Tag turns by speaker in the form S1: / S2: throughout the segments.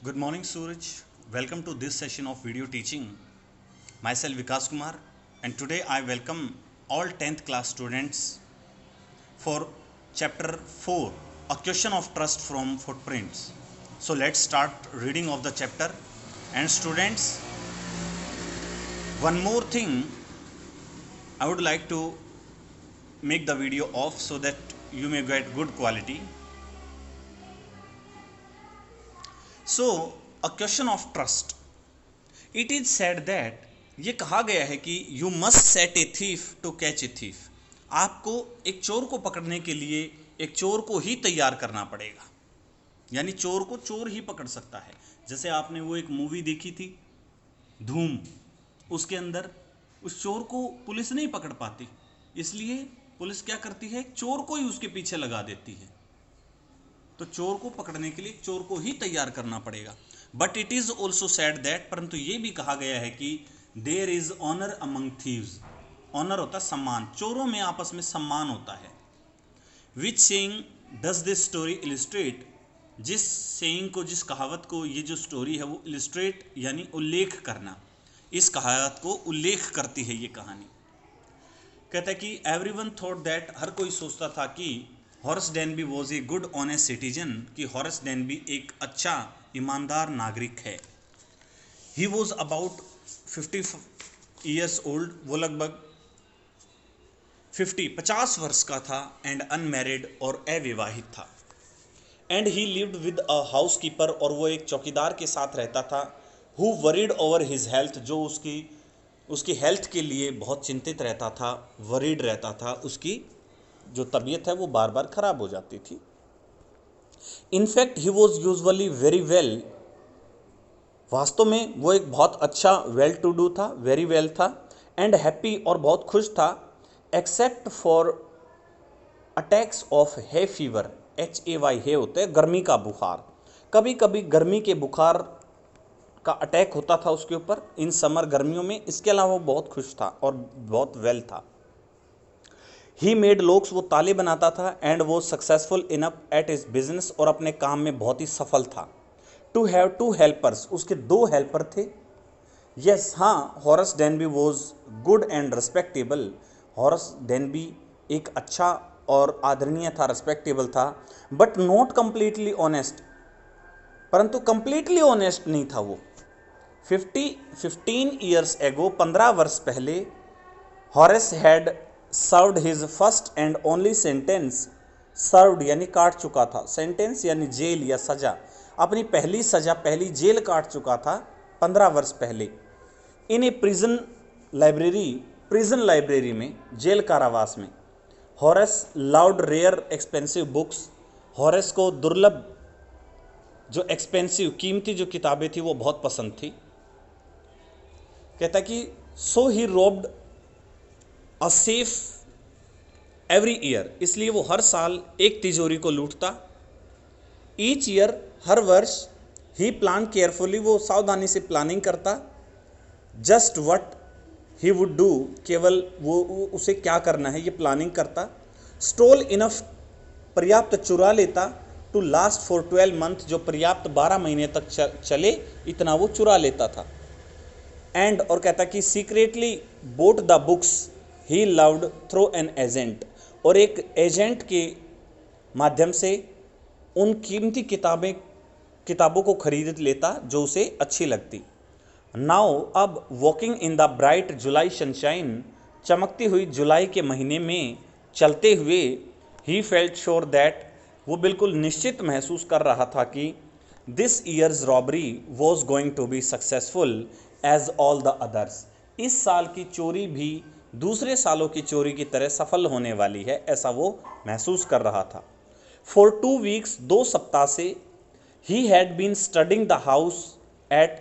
S1: Good morning, Suraj. Welcome to this session of video teaching. Myself Vikas Kumar, and today I welcome all 10th class students for chapter 4, A Question of Trust from Footprints. So let's start reading of the chapter. And students, one more thing, I would like to make the video off so that you may get good quality. So, a question of trust. It is said that ये कहा गया है कि you must set a thief to catch a thief. आपको एक चोर को पकड़ने के लिए एक चोर को ही तैयार करना पड़ेगा, यानी चोर को चोर ही पकड़ सकता है. जैसे आपने वो एक मूवी देखी थी धूम, उसके अंदर उस चोर को पुलिस नहीं पकड़ पाती, इसलिए पुलिस क्या करती है, चोर को ही उसके पीछे लगा देती है. तो चोर को पकड़ने के लिए चोर को ही तैयार करना पड़ेगा. But it is also said that, परंतु ये भी कहा गया है कि there is honour among thieves. Honour होता है सम्मान, चोरों में आपस में सम्मान होता है. Which saying does this story illustrate, जिस सेइंग को, जिस कहावत को ये जो स्टोरी है वो इलिस्ट्रेट यानी उल्लेख करना, इस कहावत को उल्लेख करती है ये कहानी. कहता है कि एवरीवन थॉट दैट, हर कोई सोचता था कि Horace Denby was a good honest citizen, कि हॉरेस डेनबी एक अच्छा ईमानदार नागरिक है. He was about 50 years old, वो लगभग 50 वर्ष का था. एंड अनमैरिड, और अविवाहित था. And he lived with a house keeper, और वो एक चौकीदार के साथ रहता था. Who worried over his health, जो उसकी हेल्थ के लिए बहुत चिंतित रहता था, वरीड रहता था. उसकी जो तबीयत है वो बार बार खराब हो जाती थी. In fact he was usually very well, वास्तव में वो एक बहुत अच्छा वेल टू डू था, वेरी वेल था. एंड हैप्पी, और बहुत खुश था. Except for attacks of hay fever, HAY, हे होते हैं गर्मी का बुखार. कभी कभी गर्मी के बुखार का अटैक होता था उसके ऊपर इन समर, गर्मियों में. इसके अलावा वो बहुत खुश था और बहुत वेल था. ही मेड लॉक्स, वो ताले बनाता था. एंड वो successful enough at his business, और अपने काम में बहुत ही सफल था. टू हैव 2 हेल्पर्स, उसके 2 हेल्पर थे. यस, हाँ, Horace Denby was good and respectable. Horace Denby एक अच्छा और आदरणीय था, रिस्पेक्टेबल था. बट नॉट कंप्लीटली ऑनेस्ट, परंतु कंप्लीटली ऑनेस्ट नहीं था वो. 15 ईयर्स एगो, 15 वर्ष पहले, Horace had served his first and only sentence. Served यानी काट चुका था, सेंटेंस यानी जेल या सजा. अपनी पहली सजा, पहली जेल काट चुका था 15 वर्ष पहले. इन ए प्रिजन लाइब्रेरी में, जेल कारावास में. Horace loved rare expensive books, Horace को दुर्लभ, जो एक्सपेंसिव, कीमती जो किताबें थी वो बहुत पसंद थी. कहता कि so he robbed a safe every year, इसलिए वो हर साल एक तिजोरी को लूटता. ईच ईयर, हर वर्ष. ही प्लान केयरफुली, वो सावधानी से प्लानिंग करता. Just what he would do, केवल वो उसे क्या करना है ये प्लानिंग करता. स्टोल इनफ, पर्याप्त चुरा लेता. टू लास्ट फॉर 12 मंथ, जो पर्याप्त 12 महीने तक चले, इतना वो चुरा लेता था. एंड, और कहता कि secretly boat the books he loved through an agent, और एक एजेंट के माध्यम से उन कीमती किताबों को खरीद लेता जो उसे अच्छी लगती. नाउ, अब, walking in the bright July sunshine, चमकती हुई जुलाई के महीने में चलते हुए, ही फेल्ट श्योर दैट, वो बिल्कुल निश्चित महसूस कर रहा था कि this year's robbery was going to be successful as all the others, इस साल की चोरी भी दूसरे सालों की चोरी की तरह सफल होने वाली है, ऐसा वो महसूस कर रहा था. फॉर 2 वीक्स, 2 सप्ताह से, he had been studying the house at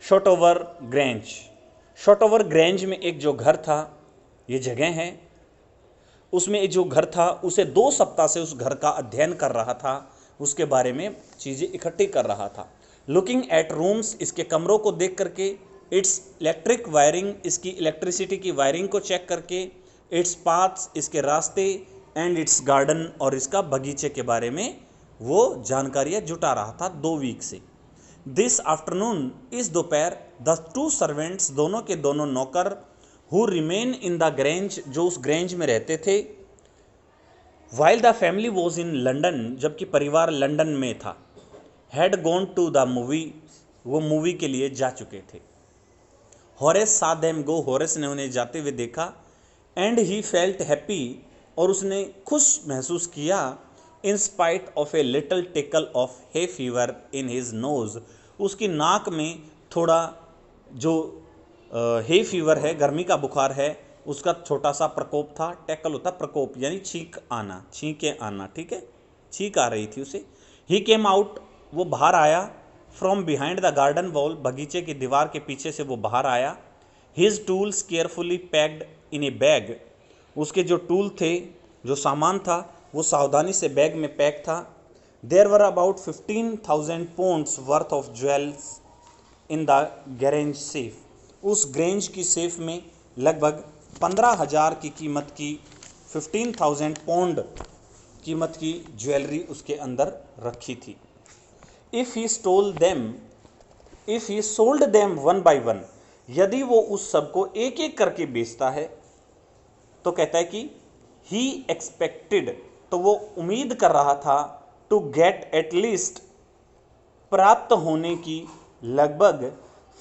S1: Shotover Grange. Shotover Grange में एक जो घर था, ये जगह है, उसमें एक जो घर था, उसे 2 सप्ताह से उस घर का अध्ययन कर रहा था, उसके बारे में चीज़ें इकट्ठी कर रहा था. लुकिंग एट रूम्स, इसके कमरों को देख करके. इट्स इलेक्ट्रिक वायरिंग, इसकी इलेक्ट्रिसिटी की वायरिंग को चेक करके. इट्स पाथ्स, इसके रास्ते. एंड इट्स गार्डन, और इसका बगीचे के बारे में वो जानकारियाँ जुटा रहा था 2 वीक से। दिस आफ्टरनून, इस दोपहर, द टू सर्वेंट्स, दोनों के दोनों नौकर, who remain in the grange, जो उस ग्रेंज में रहते थे, while the family was in London, जबकि परिवार लंदन में था, had gone to the movie, वो मूवी के लिए जा चुके थे। हॉरेस सा देम गो, हॉरेस ने उन्हें जाते हुए देखा, एंड ही फेल्ट हैप्पी, और उसने खुश महसूस किया, in spite of a little tackle of hay fever in his nose, उसकी नाक में थोड़ा जो हे फीवर है, गर्मी का बुखार है, उसका छोटा सा प्रकोप था। टेकल होता प्रकोप, यानी छींक आना, छींके आना, ठीक है, छींक आ रही थी उसे। ही केम आउट, वो बाहर आया, from behind the garden wall, बगीचे की दीवार के पीछे से वो बाहर आया। His tools carefully packed in A bag, उसके जो टूल थे, जो सामान था, वो सावधानी से बैग में पैक था। There were about 15,000 pounds worth of jewels in the Grange safe, उस ग्रेंज की सेफ में लगभग 15,000 की कीमत की, 15,000 pound कीमत की ज्वेलरी उसके अंदर रखी थी। If he stole them, if he sold them one by one, यदि वो उस सब को एक एक करके बेचता है, तो कहता है कि ही एक्सपेक्टेड, तो वो उम्मीद कर रहा था, टू गेट एटलीस्ट, प्राप्त होने की, लगभग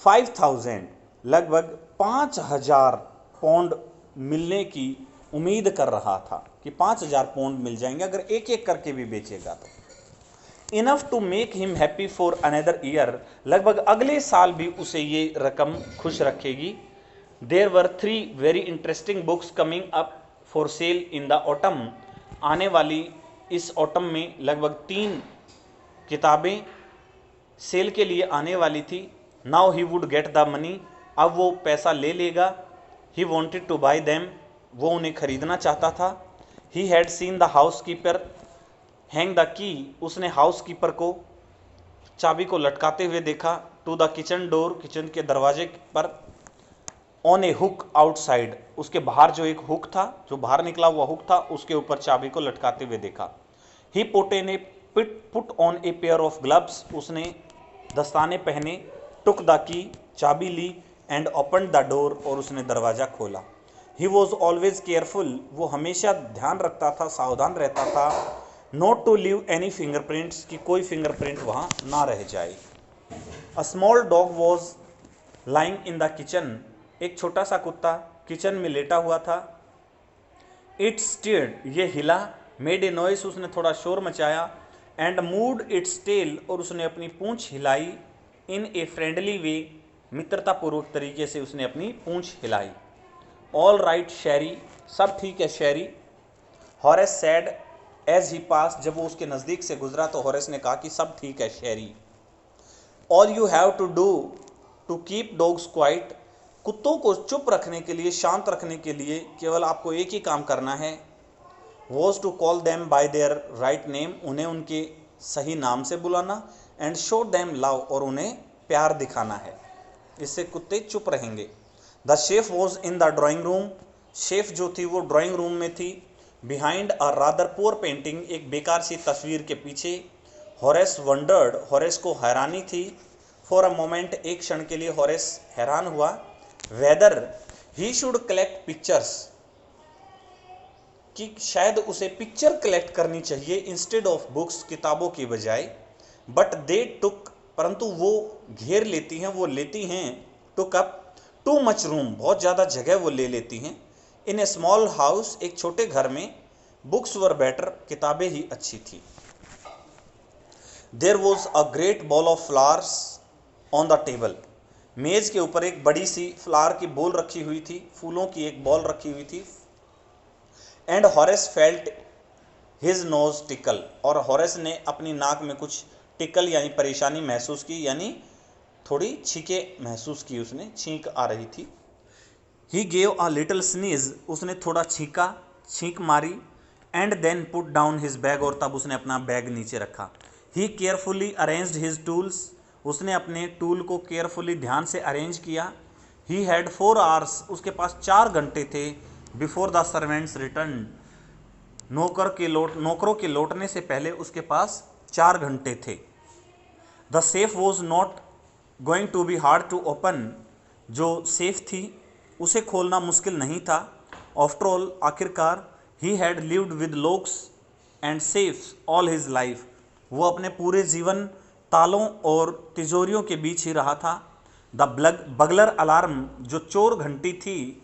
S1: 5,000, लगभग 5,000 पौंड मिलने की उम्मीद कर रहा था कि 5,000 पौंड मिल जाएंगे अगर एक एक करके भी बेचेगा तो। Enough to make him happy for another year, लगभग अगले साल भी उसे ये रकम खुश रखेगी। There were 3 very interesting books coming up for sale in the autumn, आने वाली इस ऑटम में लगभग 3 किताबें सेल के लिए आने वाली थी। Now he would get the money, अब वो पैसा ले लेगा। He wanted two by them, वो उन्हें खरीदना चाहता था। He had seen the house keeper hang the key, उसने हाउस कीपर को, चाबी को लटकाते हुए देखा। To the kitchen door, kitchen के दरवाजे पर, ऑन ए हुक आउटसाइड, उसके बाहर जो एक हुक था, जो बाहर निकला हुआ हुक था, उसके ऊपर चाबी को लटकाते हुए देखा। He put on a pair of gloves, उसने दस्ताने पहने। टुक द की, चाबी ली, एंड ओपन द डोर, और उसने दरवाज़ा खोला। ही वॉज ऑलवेज केयरफुल, वो हमेशा ध्यान रखता था, सावधान रहता था, not to leave any fingerprints, कि कोई फिंगरप्रिंट वहाँ ना रह जाए। A small dog was lying in the kitchen, एक छोटा सा कुत्ता किचन में लेटा हुआ था। इट स्टीयर्ड, ये हिला, मेड ए नॉइस, उसने थोड़ा शोर मचाया, एंड मूव्ड इट्स टेल, और उसने अपनी पूंछ हिलाई, इन ए फ्रेंडली वे, मित्रतापूर्वक तरीके से उसने अपनी पूंछ हिलाई। ऑल राइट शैरी, सब ठीक है शैरी। हॉरेस सैड एज ही पास, जब वो उसके नज़दीक से गुजरा तो हॉरेस ने कहा कि सब ठीक है Sherry. All you have to do to keep dogs quiet, कुत्तों को चुप रखने के लिए, शांत रखने के लिए केवल आपको एक ही काम करना है। Was to call them by their right name, उन्हें उनके सही नाम से बुलाना। एंड शो देम लव, और उन्हें प्यार दिखाना है, इससे कुत्ते चुप रहेंगे। The chef was in the drawing room, chef जो थी वो ड्राइंग रूम में थी। Behind a rather poor painting, एक बेकार सी तस्वीर के पीछे। हॉरेस वंडर्ड, हॉरेस को हैरानी थी। फॉर अ मोमेंट, एक क्षण के लिए हॉरेस हैरान हुआ। Weather he should collect pictures, कि शायद उसे पिक्चर कलेक्ट करनी चाहिए इंस्टेड ऑफ बुक्स, किताबों के बजाय। बट दे टुक, परंतु वो घेर लेती हैं, वो लेती हैं, took up too much room, बहुत ज़्यादा जगह वो ले लेती हैं। इन ए स्मॉल हाउस, एक छोटे घर में। बुक्स वर बेटर, किताबें ही अच्छी थी। There was a great ball of flowers on the table, मेज के ऊपर एक बड़ी सी फ्लावर की बॉल रखी हुई थी, फूलों की एक बॉल रखी हुई थी। And Horace felt his nose tackle, और हॉरेस ने अपनी नाक में कुछ टिकल यानी परेशानी महसूस की, यानी थोड़ी छींके महसूस की, उसने छींक आ रही थी। He gave a little sneeze, उसने थोड़ा छींका, छींक मारी। And then put down his bag, और तब उसने अपना बैग नीचे रखा। He carefully arranged his tools, उसने अपने टूल को केयरफुली ध्यान से अरेंज किया। ही हैड 4 आवर्स, उसके पास 4 घंटे थे। बिफोर द सर्वेंट्स रिटर्न, नौकरों के लौटने से पहले उसके पास 4 घंटे थे। The safe was not going to be hard to open, जो सेफ थी उसे खोलना मुश्किल नहीं था। आफ्टर ऑल, आखिरकार, he had lived with locks and safes all his life, वो अपने पूरे जीवन तालों और तिजोरियों के बीच ही रहा था। द बगलर अलार्म, जो चोर घंटी थी,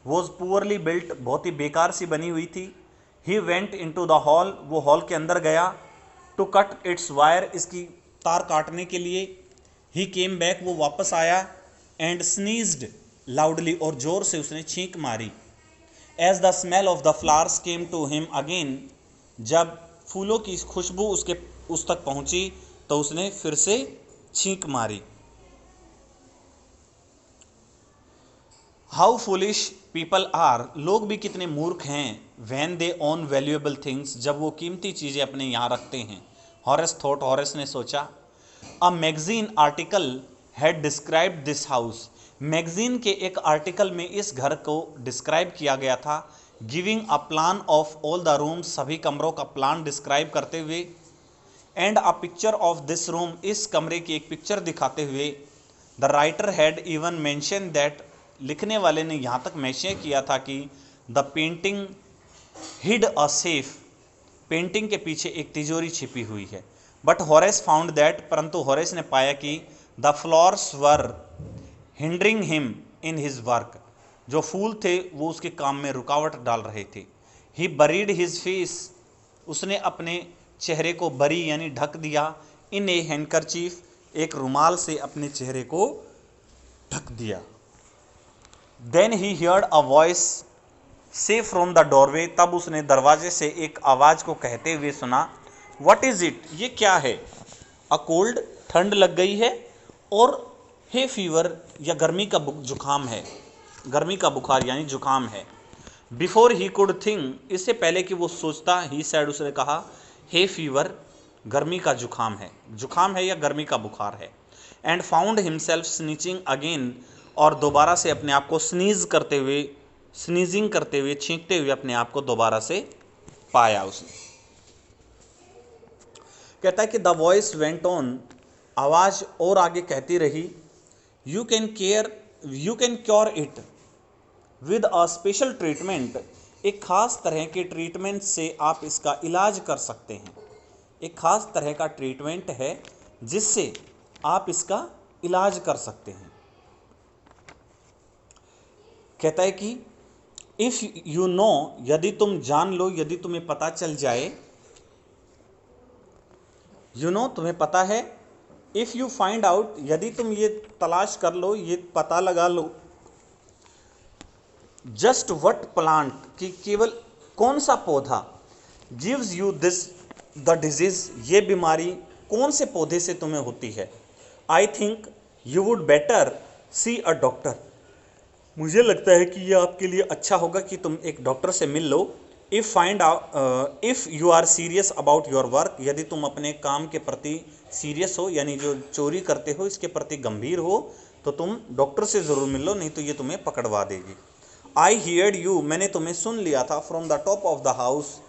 S1: वॉज पुअरली बिल्ट, बहुत ही बेकार सी बनी हुई थी। He went into the hall, वो हॉल के अंदर गया। टू कट इट्स वायर, इसकी तार काटने के लिए। ही केम बैक, वो वापस आया। एंड स्नीज्ड लाउडली, और जोर से उसने छींक मारी। As the smell of the flowers came to him again, जब फूलों की खुशबू उस तक पहुंची तो उसने फिर से छींक मारी। हाउ फुलिश पीपल आर, लोग भी कितने मूर्ख हैं। When they own valuable things, जब वो कीमती चीज़ें अपने यहाँ रखते हैं। हॉरेस थॉट, हॉरेस ने सोचा। A magazine article had described this house, magazine के एक आर्टिकल में इस घर को डिस्क्राइब किया गया था। Giving a plan of all the rooms, सभी कमरों का प्लान डिस्क्राइब करते हुए। And a picture of this room, इस कमरे की एक पिक्चर दिखाते हुए। The writer had even mention that, लिखने वाले ने यहाँ तक मेंशन किया था कि the painting hid a safe, painting के पीछे एक तिजोरी छिपी हुई है। बट हॉरेस फाउंड दैट, परंतु हॉरेस ने पाया कि the flowers were hindering him in his work, जो फूल थे वो उसके काम में रुकावट डाल रहे थे। ही बरीड हिज फेस, उसने अपने चेहरे को बरी यानी ढक दिया। इन ए हैंडकरचीफ, एक रुमाल से अपने चेहरे को ढक दिया। Then he heard a voice से फ्रॉम द डोरवे, तब उसने दरवाजे से एक आवाज़ को कहते हुए सुना। व्हाट इज इट, ये क्या है। अ कोल्ड, ठंड लग गई है, और हे फीवर, या गर्मी का जुकाम है, गर्मी का बुखार यानी जुकाम है। बिफोर ही कुड थिंक, इससे पहले कि वो सोचता, ही सैड, उसने कहा, हे फीवर, गर्मी का जुकाम है या गर्मी का बुखार है। एंड फाउंड हिमसेल्फ स्नीचिंग अगेन, और दोबारा से अपने आप को स्नीजिंग करते हुए, छींकते हुए अपने आप को दोबारा से पाया उसने। कहता है कि द वॉइस वेंट ऑन, आवाज और आगे कहती रही। You can cure it with a special treatment, एक खास तरह के ट्रीटमेंट से आप इसका इलाज कर सकते हैं। एक खास तरह का ट्रीटमेंट है जिससे आप इसका इलाज कर सकते हैं। कहता है कि इफ यू नो, यदि तुम जान लो, यदि तुम्हें पता चल जाए, तुम्हें पता है। इफ यू फाइंड आउट, यदि तुम ये तलाश कर लो, ये पता लगा लो। जस्ट व्हाट प्लांट, कि केवल कौन सा पौधा, gives you this the disease, ये बीमारी कौन से पौधे से तुम्हें होती है। I think you would better C a doctor, मुझे लगता है कि यह आपके लिए अच्छा होगा कि तुम एक डॉक्टर से मिल लो। If you are serious about your work, यदि तुम अपने काम के प्रति सीरियस हो, यानी जो चोरी करते हो इसके प्रति गंभीर हो, तो तुम डॉक्टर से ज़रूर मिल लो, नहीं तो ये तुम्हें पकड़वा देगी। आई हियर्ड यू, मैंने तुम्हें सुन लिया था। From the top of the house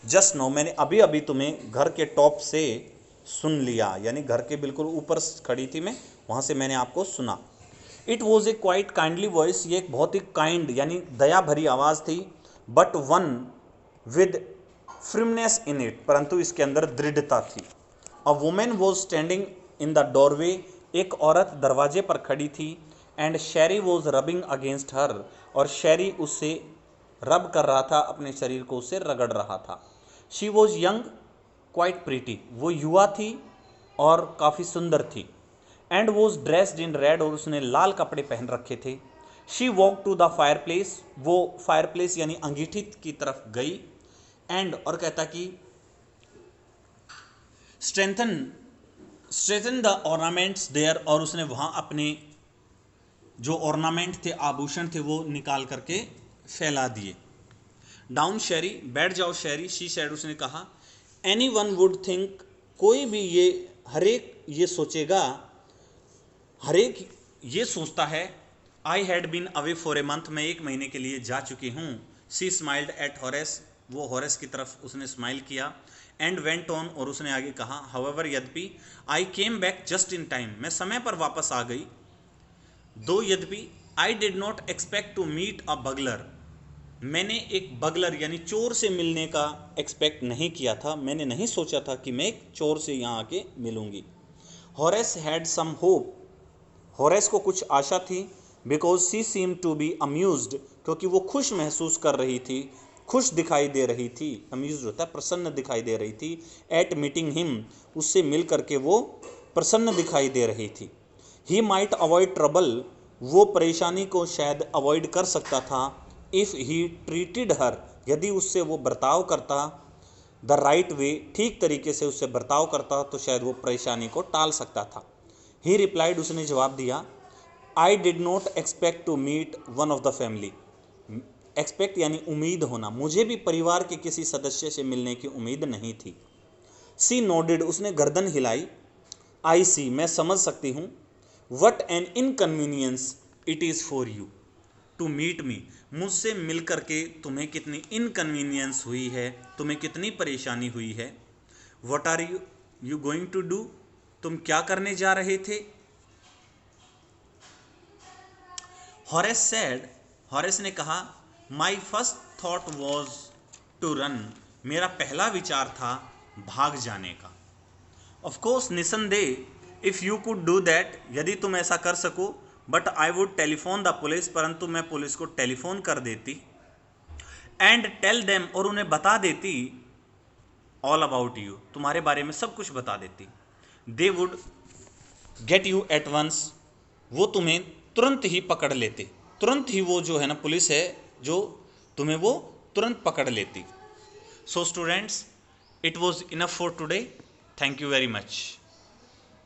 S1: just now, मैंने अभी अभी तुम्हें घर के टॉप से सुन लिया, यानी घर के बिल्कुल ऊपर खड़ी थी मैं, वहाँ से मैंने आपको सुना। It was a quite kindly voice, ये एक बहुत ही काइंड यानी दया भरी आवाज़ थी। But one with firmness in it, परंतु इसके अंदर दृढ़ता थी। A woman was standing in the doorway, एक औरत दरवाजे पर खड़ी थी। And Sheri was rubbing against her, और शेरी उससे रब कर रहा था, अपने शरीर को उससे रगड़ रहा था। She was young quite pretty, वो युवा थी और काफ़ी सुंदर थी। And was dressed in red, और उसने लाल कपड़े पहन रखे थे। She walk to the fireplace, वो फायर प्लेस यानी अंगीठी की तरफ गई। एंड, और कहता कि स्ट्रेथन द ऑर्नामेंट्स देयर, और उसने वहाँ अपने जो ऑर्नामेंट थे, आभूषण थे, वो निकाल करके फैला दिए। डाउन शेरी, बैठ जाओ शेरी। शी सैड, उसने कहा। एनी वन वुड थिंक, कोई भी हरेक ये सोचेगा, हरेक ये सोचता है। I had been away for a month, मैं 1 महीने के लिए जा चुकी हूँ। सी स्माइल्ड एट हॉरेस, वो हॉरेस की तरफ उसने स्माइल किया। एंड वेंट ऑन, और उसने आगे कहा, हाउएवर यद्यपि, I came back just in time, मैं समय पर वापस आ गई, दो यद्यपि, I did not expect to meet a burglar, मैंने एक बगलर यानी चोर से मिलने का एक्सपेक्ट नहीं किया था, मैंने नहीं सोचा था कि मैं एक चोर से यहाँ आके मिलूंगी। Horace had some hope, Horace को कुछ आशा थी, because she seem to be amused, क्योंकि वो खुश महसूस कर रही थी, खुश दिखाई दे रही थी, अम्यूज्ड होता है प्रसन्न दिखाई दे रही थी, एट मीटिंग हिम, उससे मिल करके वो प्रसन्न दिखाई दे रही थी। ही माइट अवॉइड ट्रबल, वो परेशानी को शायद अवॉइड कर सकता था, इफ़ ही ट्रीटेड हर, यदि उससे वो बर्ताव करता, द राइट वे, ठीक तरीके से उससे बर्ताव करता, तो शायद वो परेशानी को टाल सकता था। ही रिप्लाइड, उसने जवाब दिया, I did not expect to meet one of the family, expect यानी उम्मीद होना, मुझे भी परिवार के किसी सदस्य से मिलने की उम्मीद नहीं थी। सी नोडेड, उसने गर्दन हिलाई, आई सी, मैं समझ सकती हूँ, what an inconvenience it is for you to meet me, मुझसे मिल करके तुम्हें कितनी इनकन्वीनियंस हुई है, तुम्हें कितनी परेशानी हुई है। What are you going to do, तुम क्या करने जा रहे थे। हॉरेस सेड, हॉरेस ने कहा, my first thought was to run, मेरा पहला विचार था भाग जाने का। ऑफकोर्स निसंदेह, if you could do that, यदि तुम ऐसा कर सको, but I would telephone the police, परंतु मैं पुलिस को टेलीफोन कर देती, एंड टेल देम, और उन्हें बता देती, ऑल अबाउट यू, तुम्हारे बारे में सब कुछ बता देती, they would get you at once, वो तुम्हें तुरंत ही पकड़ लेते, तुरंत ही वो जो है ना पुलिस है जो तुम्हें वो तुरंत पकड़ लेती। So students, it was enough for today, thank you very much.